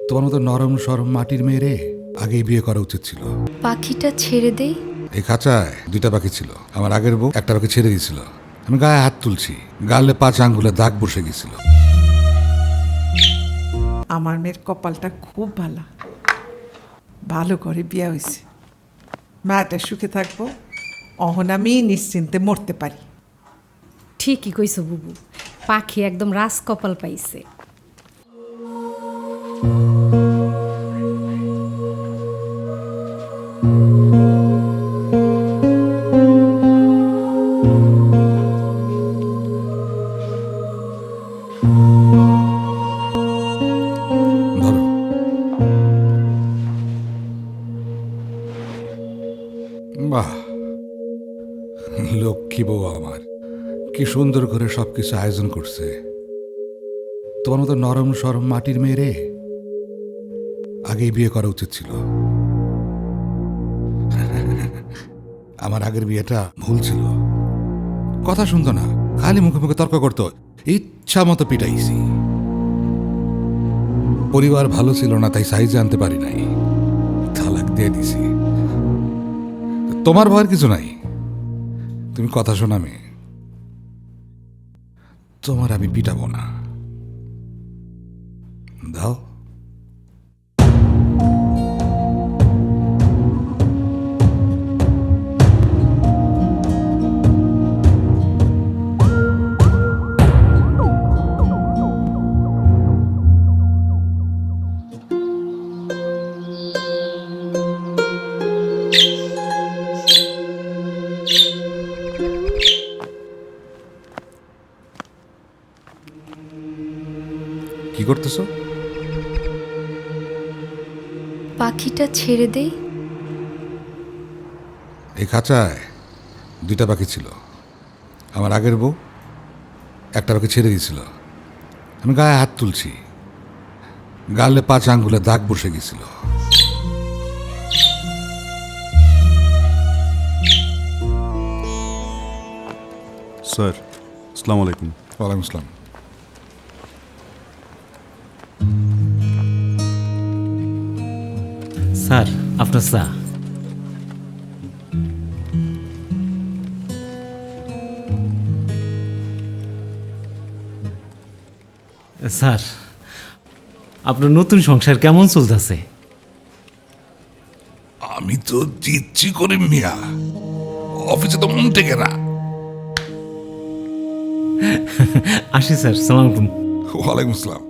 তোমার মতো নরম সরম মাটির মেয়েরে আগেই বিয়ে করা উচিত ছিল। পাখিটা ছেড়ে দেই। এই খাঁচায় 2টা পাখি ছিল। আমার আগের বউ একটা পাখি ছেড়ে দিয়েছিল। আমি গায়ে হাত তুলছি, গালে 5 আঙ্গুলে দাগ বসে গেছিল। আমার মেয়ের কপালটা খুব ভালো, ভালো করে বিয়া হয়েছে। মাটা সুখে থাকবো, অহন আমি নিশ্চিন্তে মরতে পারি। ঠিকই কইছো বুবু, পাখি একদম রাজ কপাল পাইছে। ধরো, বাহ, লক্ষ্মী বউ আমার, কি সুন্দর করে সবকিছু আয়োজন করছে। তোমার মতো নরম সরম মাটির মেয়েরে আগেই বিয়ে করা উচিত ছিল। আমার আগের বিয়েটা ভুল ছিল। কথা শুনতো না, খালি মুখে মুখে তর্ক করতো, ইচ্ছা মতো পিটাইছি। পরিবার ভালো ছিল না, তাই সাইজে আনতে পারি নাই, তালাক দিয়ে দিছি। তোমার ভয়ের কিছু নাই, তুমি কথা শোনা মেয়ে, তোমার আমি পিটাবো না। দাও। কি করতেছো? পাখিটা ছেড়ে দেই। এই খাঁচায় 2টা পাখি ছিল। আমার আগের বউ একটা পাখি ছেড়ে দিয়েছিল। আমি গায়ে হাত তুলছি, গালে 5 আঙ্গুলে দাগ বসে গেছিল। স্যার, আসসালামু আলাইকুম। ওয়ালাইকুম আসসালাম। স্যার আপনার চা। স্যার, আপনার নতুন সংসার কেমন চলতেছে? আমি তো দিচ্ছি করে মিয়া, অফিসে তো মন টেকে না। আসি স্যার, সালাম আলাইকুম। ওয়ালাইকুম আসসালাম।